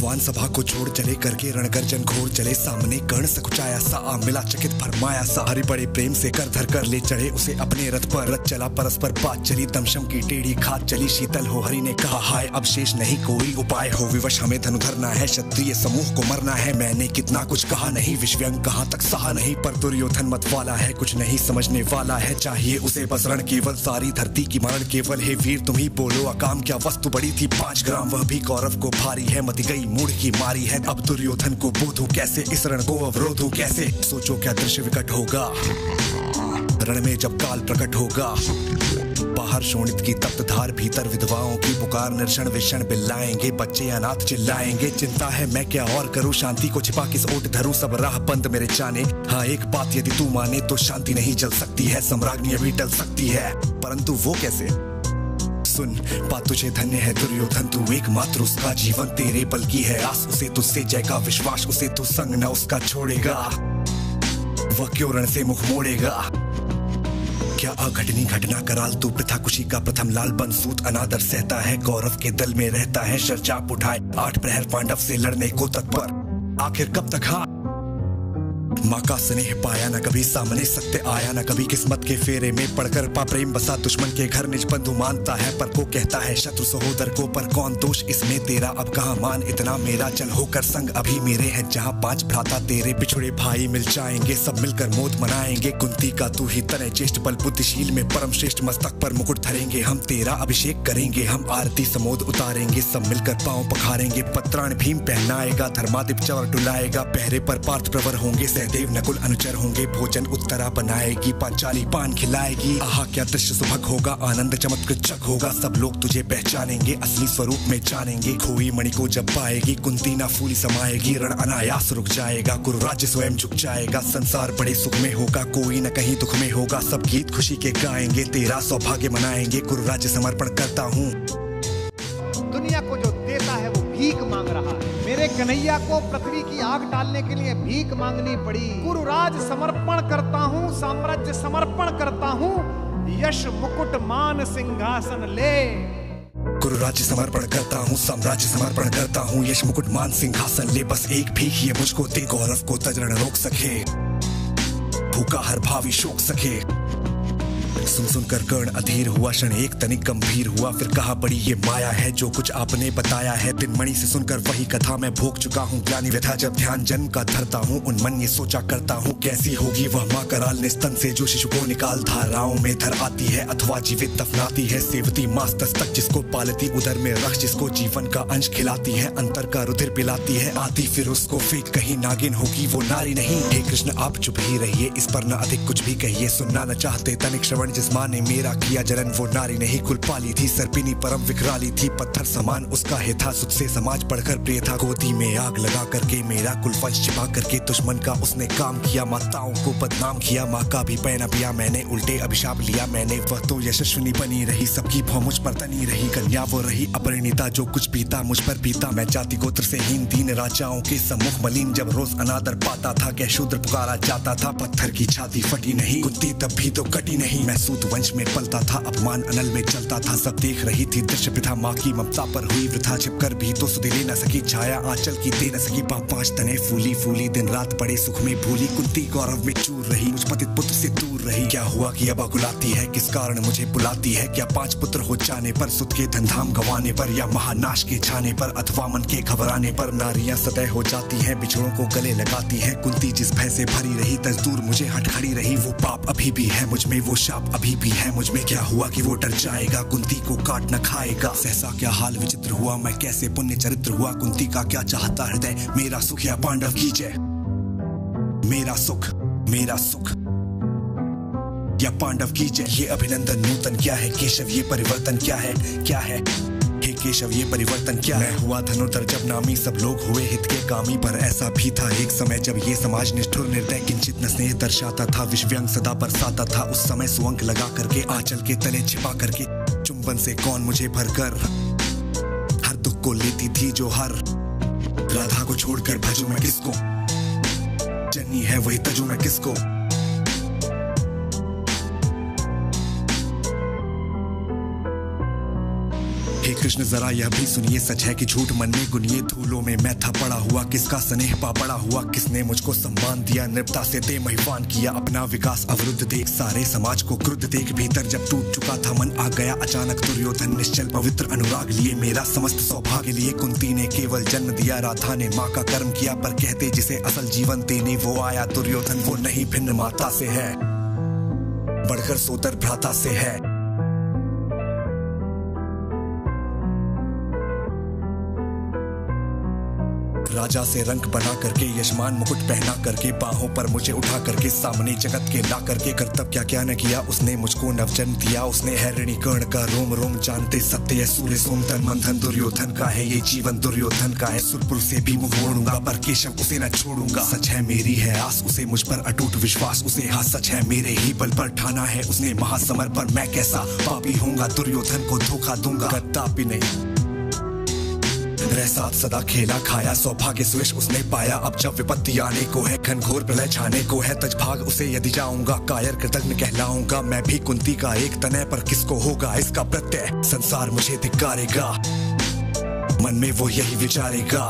भगवान सभा को छोड़ चले करके रणगर्जन घोर चले सामने कर्ण सकुचाया सा आ मिला चकित फरमाया सा हरि बड़े प्रेम से कर धर कर ले चढ़े उसे अपने रथ पर रथ चला परस्पर बात चली दमशम की टेढ़ी खात चली शीतल हो हरि ने कहा हाय अब शेष नहीं कोई उपाय हो विवश हमें धनु धरना है क्षत्रिय समूह को मरना है मैंने कितना कुछ कहा नहीं विश्वव्यंग कहाँ तक सहा नहीं पर दुर्योधन मत वाला है कुछ नहीं समझने वाला है चाहिए उसे बस रण केवल सारी धरती की मरण केवल हे वीर तुम ही बोलो अकाम क्या वस्तु बड़ी थी 5 ग्राम वह भी कौरव को भारी है मत गई मूढ़ की मारी है अब दुर्योधन को बोधूं कैसे इस रण को अवरोधूं कैसे सोचो क्या दृश्य विकट होगा रण में जब काल प्रकट होगा बाहर शोणित की तप्त धार भीतर विधवाओं की पुकार निर्षण विषण बिल्लाएंगे बच्चे अनाथ चिल्लाएंगे चिंता है मैं क्या और करूं शांति को छिपा किस ओट धरूं सब राह बंद मेरे जाने हाँ एक बात यदि तू माने तो शांति नहीं जल सकती है सम्राज्ञी अभी टल सकती है परंतु वो कैसे सुन बात तुझे धन्य है दुर्योधन तू एकमात्र उसका जीवन तेरे बल की है आस उसे तुझसे जय का विश्वास उसे तू संग न उसका छोड़ेगा वह क्यों रण से मुख मोड़ेगा क्या अघटनी घटना कराल तू प्रथा खुशी का प्रथम लाल बनसूत अनादर सहता है गौरव के दल में रहता है शरचाप उठाए 8 प्रहर पांडव से लड़ने को तत्पर आखिर कब तक हाँ माँ का स्नेह पाया न कभी सामने सत्य आया न कभी किस्मत के फेरे में पड़कर पा प्रेम बसा दुश्मन के घर निज बंधु मानता है पर को कहता है शत्रु सहोदर को पर कौन दोष इसमें तेरा अब कहाँ मान इतना मेरा चल होकर संग अभी मेरे हैं जहाँ 5 भ्राता तेरे पिछड़े भाई मिल जाएंगे सब मिलकर मौत मनाएंगे कुंती का तू ही तनय चेष्ट बल बुद्धिशील में परम श्रेष्ठ मस्तक पर मुकुट धरेंगे हम तेरा अभिषेक करेंगे हम आरती समोद उतारेंगे सब मिलकर पांव पखारेंगे पत्राण भीम पहनाएगा धर्मादिप चवर डुलाएगा पहरे पर पार्थ प्रवर होंगे सहदेव नकुल अनुचर होंगे भोजन उत्तरा बनाएगी पांचाली पान खिलाएगी आहा क्या दृश्य सुभग होगा आनंद चमत्कृत होगा सब लोग तुझे पहचानेंगे असली स्वरूप में जानेंगे खोई मणि को जब पाएगी कुंती ना फूली समाएगी रण अनायास रुक जाएगा कुरु राज्य स्वयं झुक जाएगा संसार बड़े सुख में होगा कोई न कहीं दुख में होगा सब गीत खुशी के गाएंगे तेरा सौभाग्य मनाएंगे कुरु राज्य समर्पण करता हूँ दुनिया को जो देता है वो भीख मांग रहा है मेरे कन्हैया को पृथ्वी की आग डालने के लिए भीख मांगनी पड़ी गुरुराज समर्पण करता हूँ साम्राज्य समर्पण करता हूँ यश मुकुट मान सिंहासन ले गुरु राज्य समर्पण करता हूँ साम्राज्य समर्पण करता हूँ यश मुकुट मान सिंहासन ले बस एक भीख ये मुझको दे गौरव को तजरण रोक सके भूखा हर भावी शोक सके सुन सुनकर कर्ण अधीर हुआ क्षण एक तनिक गंभीर हुआ फिर कहा बड़ी ये माया है जो कुछ आपने बताया है दिनमणि से सुनकर वही कथा मैं भोग चुका हूँ ज्ञानी व्यथा जब ध्यान जन्म का धरता हूँ उन मन ये सोचा करता हूँ कैसी होगी वह माँ कराल निस्तन से जो शिशु को निकाल धाराओं में धर आती है अथवा जीवित दफनाती है सेवती मास तक जिसको पालती उदर में रख जिसको जीवन का अंश खिलाती है अंतर का रुधिर पिलाती है आती फिर उसको फेंक कहीं नागिन होगी वो नारी नहीं हे कृष्ण आप चुप ही रहिए इस पर न अधिक कुछ भी कहिए सुनना न चाहते तनिक श्रवण जिस माँ ने मेरा किया जलन वो नारी नहीं कुल पाली थी सर्पिनी परम विकराली थी पत्थर समान उसका हे था सुध से समाज पढ़कर प्रिय था गोदी में आग लगा करके मेरा कुल वंश छिपा करके दुश्मन का उसने काम किया माताओं को बदनाम किया माँ का भी पैना पिया मैंने उल्टे अभिशाप लिया मैंने वह तो यशस्विनी बनी रही सबकी भौ मुझ पर तनी रही कन्या वो रही अपरिणीता जो कुछ पीता मुझ पर पीता मैं जाति गोत्र से हीन दीन राजाओं के सम्मुख मलिन जब रोज अनादर पाता था क्या शूद्र पुकारा जाता था पत्थर की छाती फटी नहीं कुंती तब भी तो कटी नहीं मैं सूत वंश में पलता था अपमान अनल में चलता था सब देख रही थी दृश्य पिता माँ की ममता पर हुई वृथा छिपकर भी तो सुधे ले न सकी छाया आंचल की दे न सकी 5 तने फूली फूली दिन रात बड़े सुख में भूली कुंती गौरव में चूर रही मुझ पतित पुत्र से दूर रही क्या हुआ कि अब अकुलाती है किस कारण मुझे बुलाती है क्या 5 पुत्र हो जाने पर सुध के धनधाम गंवाने पर या महानाश के छाने पर अथवा मन के घबराने पर नारियां सतह हो जाती हैं बिछड़ों को गले लगाती हैं कुंती जिस भय से भरी रही तजदूर मुझे हट खड़ी रही वो पाप अभी भी है मुझ में वो शाप अभी भी है मुझ में क्या हुआ कि वो डर जाएगा कुंती को काट न खाएगा सहसा क्या हाल विचित्र हुआ मैं कैसे पुण्य चरित्र हुआ कुंती का क्या चाहता हृदय मेरा सुख या पांडव की जय मेरा सुख या पांडव की जय ये अभिनंदन नूतन क्या है केशव ये परिवर्तन क्या है हे केशव ये परिवर्तन क्या है हुआ धनुर्धर जब नामी सब लोग हुए हित के कामी पर ऐसा भी था एक समय जब ये समाज निष्ठुर निर्दय किंचित न स्नेह दर्शाता था विश्वव्यंग सदा बरसाता था उस समय सुअंक लगा करके आंचल के तले छिपा करके चुंबन से कौन मुझे भरकर हर दुख को लेती थी जो हर राधा को छोड़कर भजू मैं किसको जन्नी है वही तजू मैं किसको हे कृष्ण जरा यह भी सुनिए, सच है कि झूठ मन में गुनिए। धूलों में मैं था पड़ा हुआ, किसका स्नेह पा बड़ा हुआ, किसने मुझको सम्मान दिया, नृपता से दे महिवान किया। अपना विकास अवरुद्ध देख, सारे समाज को क्रुद्ध देख, भीतर जब टूट चुका था मन आ गया अचानक दुर्योधन। निश्चल पवित्र अनुराग लिए, मेरा समस्त सौभाग्य लिए। कुंती ने केवल जन्म दिया, राधा ने माँ का कर्म किया, पर कहते जिसे असल जीवन देने वो आया दुर्योधन। वो नहीं भिन्न माता से है, बढ़कर सोदर भ्राता से है। राजा से रंक बना करके, यजमान मुकुट पहना करके, बाहों पर मुझे उठा करके, सामने जगत के ला करके, कर्तव्य क्या क्या न किया उसने, मुझको नवजन्म दिया उसने। है ऋणी कर्ण का रोम रोम जानते, सत्य है सूर्य सोमधन मंथन। दुर्योधन का है ये जीवन, दुर्योधन का है सुरपुर से भी मुख मोड़ूंगा, पर केशव उसे न छोड़ूंगा। सच है मेरी है आस उसे, मुझ पर अटूट विश्वास उसे। हाँ सच है मेरे ही बल पर ठाना है उसने महासमर पर। मैं कैसा पापी होऊंगा, दुर्योधन को धोखा दूंगा, कदापि नहीं। रह साथ सदा खेला खाया, सौभाग्य सुयश उसने पाया। अब जब विपत्ति आने को है, घनघोर प्रलय छाने को है, तजभाग उसे यदि जाऊंगा, कायर कृतज्ञ कहलाऊंगा। मैं भी कुंती का एक तन है, पर किसको होगा इसका प्रत्यय, संसार मुझे धिक्कारेगा, मन में वो यही विचारेगा।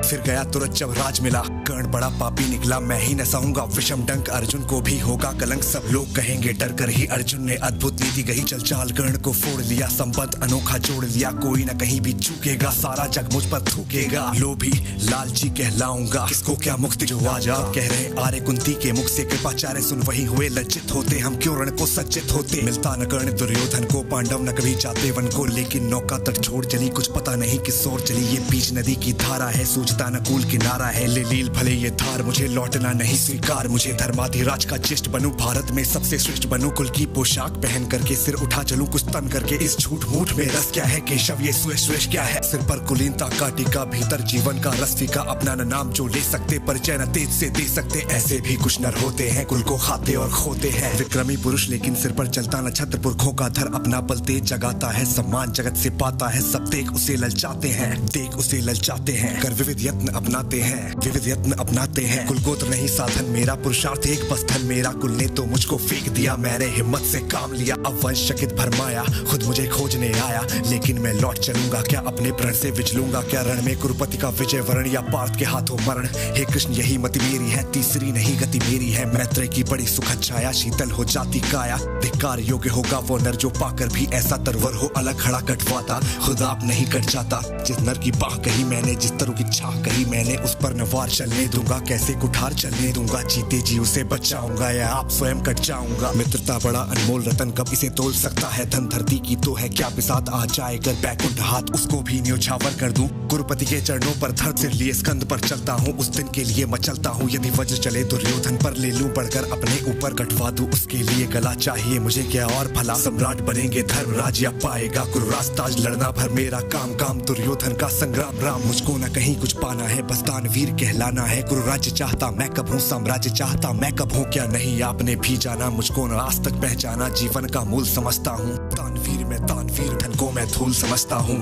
फिर गया तुरंत जब राज मिला, कर्ण बड़ा पापी निकला, मैं ही न सहूंगा विषम डंक, अर्जुन को भी होगा कलंक। सब लोग कहेंगे डर कर ही अर्जुन ने अद्भुत नीति गई, चल चाल कर्ण को फोड़ लिया, संबंध अनोखा जोड़ लिया। कोई न कहीं भी चूकेगा, सारा जग मुझ पर थूकेगा। लोभी लालची कहलाऊंगा, किसको क्या मुक्ति जो आज आप कह रहे आर्य कुंती के मुख से। कृपाचार्य सुन वही हुए लज्जित होते, हम क्यों रण को सज्जित होते। मिलता न कर्ण दुर्योधन को, पांडव न कभी जाते वन को, लेकिन नौका तट छोड़ चली, कुछ पता नहीं किस ओर चली। ये बीच नदी की धारा है, सूझता न कूल किनारा है। ले लील भले ये धार, मुझे लौटना नहीं स्वीकार। मुझे धर्माधिराज का चिष्ट बनूं, भारत में सबसे श्रेष्ठ बनूं। कुल की पोशाक पहन करके, सिर उठा चलूं कुछ तन करके। इस झूठ मूठ में रस क्या है, केशव ये सुयश सुयश क्या है। सिर पर कुलीनता काटिका, भीतर जीवन का रस फीका। अपना न नाम जो ले सकते, परिचय न तेज से दे सकते। ऐसे भी कुछ नर होते हैं, कुल को खाते और खोते हैं। विक्रमी पुरुष लेकिन सिर पर चलता न छत्र, पुरखों का धर अपना बल तेज जगाता है। सम्मान जगत से पाता है, सब देख उसे ललचाते हैं, देख उसे ललचाते हैं। कर विविध यत्न अपनाते हैं, विविध यत्न अपनाते हैं। कुल गोत्र नहीं साधन मेरा, पुरुषार्थ एक बस धन मेरा। कुल ने तो मुझको फेंक दिया, मैंने हिम्मत से काम लिया। अब वंश चकित भरमाया, खुद मुझे खोजने आया, लेकिन मैं लौट चलूंगा क्या, अपने प्रण से विचलूंगा क्या। रण में कुरुपति का विजय वरण, या पार्थ के हाथों मरण। हे कृष्ण यही मति मेरी है, तीसरी नहीं गति मेरी है। मैत्रेय की बड़ी सुखद छाया, शीतल हो जाती काया। धिक्कार योग्य होगा वो नर, जो पाकर भी ऐसा तरवर हो। अलग खड़ा कटवाता, खुद आप नहीं कट जाता। जिस नर की बाह कही मैंने, जिस तरह की छाह कही मैंने, उस पर न वार चलने दूंगा, कैसे कुठार चलने दूंगा। जीते जी उसे बचाऊंगा, या आप स्वयं कट जाऊंगा। मित्रता बड़ा अनमोल रतन, कब इसे तोल सकता है धन। धरती की तो है क्या बिसात, आ जाए कर बैकुंठ हाथ, उसको भी न्योछावर कर दूं। गुरुपति के चरणों पर धड़ सिर लिए स्कंद पर चलता हूँ, उस दिन के लिए मचलता हूँ। यदि वज्र चले दुर्योधन पर, ले लूं बढ़कर अपने ऊपर कटवा दूं। उसके लिए गला चाहिए मुझे क्या और भला, सम्राट बनेंगे धर्मराज या पाएगा कुरुराज ताज। लड़ना भर मेरा काम, काम दुर्योधन का संग्राम राम। मुझको न कहीं कुछ पाना है, बस दानवीर कहलाना है। गुरु राज्य चाहता मैं कब हूँ, साम्राज्य चाहता मैं कब हूँ। क्या नहीं आपने भी जाना, मुझको न आज तक पहचाना। जीवन का मूल समझता हूँ, दानवीर मैं दानवीर, धन को मैं धूल समझता हूँ।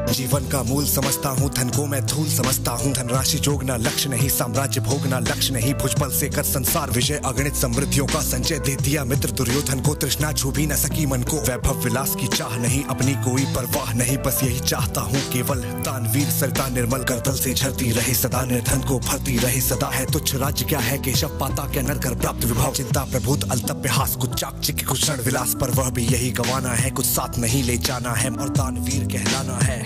जीवन का मूल समझता हूँ, धन को मैं धूल समझता हूँ। धनराशि जोगना लक्ष्य नहीं, साम्राज्य भोगना लक्ष्य नहीं। भुजबल से कर संसार विजय, अगणित समृद्धियों का संचय दे दिया मित्र दुर्योधन को। तृष्णा छू भी न सकी मन को, वैभव विलास की चाह नहीं, अपनी कोई परवाह नहीं। बस यही चाहता हूँ केवल, दानवीर सरता निर्मल करतल से झरती रहे सदा। निर्धन को भरती रहे सदा, है तुच्छ राज्य क्या है केशव, पाता क्या नर कर प्राप्त विभव। चिंता प्रभुत अलतप्य हास, कुछ चाकचिक कुछ क्षण विलास, पर वह भी यही गवाना है, कुछ साथ नहीं ले जाना है, और दानवीर कहलाना है।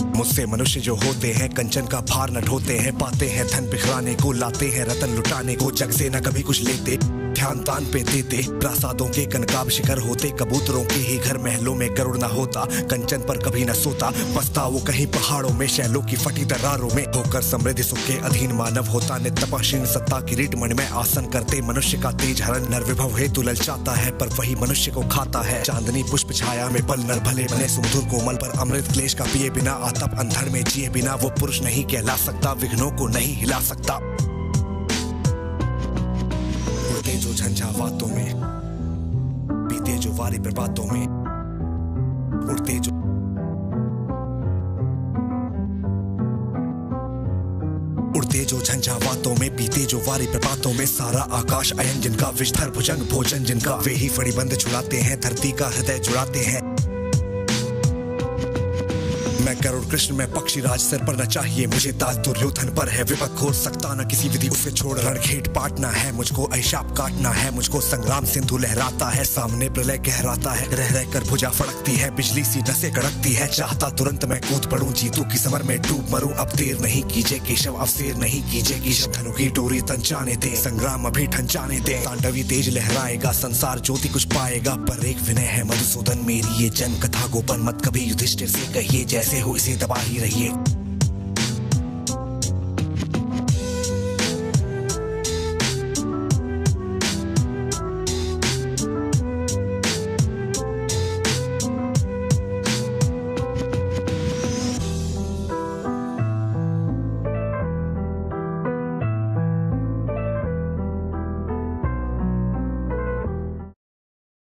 मुझसे मनुष्य जो होते हैं, कंचन का भार न ढोते हैं। पाते हैं धन बिखराने को, लाते हैं रतन लुटाने को। जग से न कभी कुछ लेते, ध्यान तान पे देते। प्रासादों के कनकाब शिखर होते, कबूतरों के ही घर महलों में गरुड़ न होता। कंचन पर कभी न सोता, बसता वो कहीं पहाड़ों में, शैलों की फटी दरारों में। होकर समृद्धि सुख के अधीन मानव होता, नित्यपक्षीण सत्ता किरीट मन में आसन करते। मनुष्य का तेज हरण नर विभव हेतु ललचाता है, पर वही मनुष्य को खाता है। चांदनी पुष्प छाया में पल नर भले बने सुमधुर कोमल, पर अमृत क्लेश का पिए बिना, आतप अंधड़ में जिए बिना, वो पुरुष नहीं कहला सकता, विघ्नों को नहीं हिला सकता। उड़ते जो झंझावातों में, बीते जो वारी प्रभातों में, उड़ते जो उड़ते जो झंझावातों में, बीते जो वारी प्रपातों में सारा आकाश अयन जिनका विषधर भुजंग भोजन जिनका, वे ही फणिबंध छुड़ाते हैं, धरती का हृदय जुड़ाते हैं। मैं गरुड़ कृष्ण में पक्षी राज, सिर पर न चाहिए मुझे ताज, दुर्योधन पर है विपद घोर सकता न किसी विधि, उसे छोड़ रणखेट पाटना है मुझको, अहिशाप काटना है मुझको, संग्राम सिंधु लहराता है, सामने प्रलय गहराता है, रह रह कर भुजा फड़कती है, बिजली सी नसें कड़कती है, चाहता तुरंत मैं कूद पड़ूं, जीतू की समर में डूब मरूं, अब देर नहीं कीजिए केशव, अब शेर नहीं कीजिए केशव, धनु की डोरी तंचाने दे, संग्राम अभी ठंचाने दे, तांडवी तेज लहराएगा, संसार ज्योति कुछ पाएगा, पर एक विनय है मधुसूदन, मेरी ये जन्म कथा गोपन मत कभी युधिष्ठिर से कहिए, जैसे हो इसे दबा ही रहिए।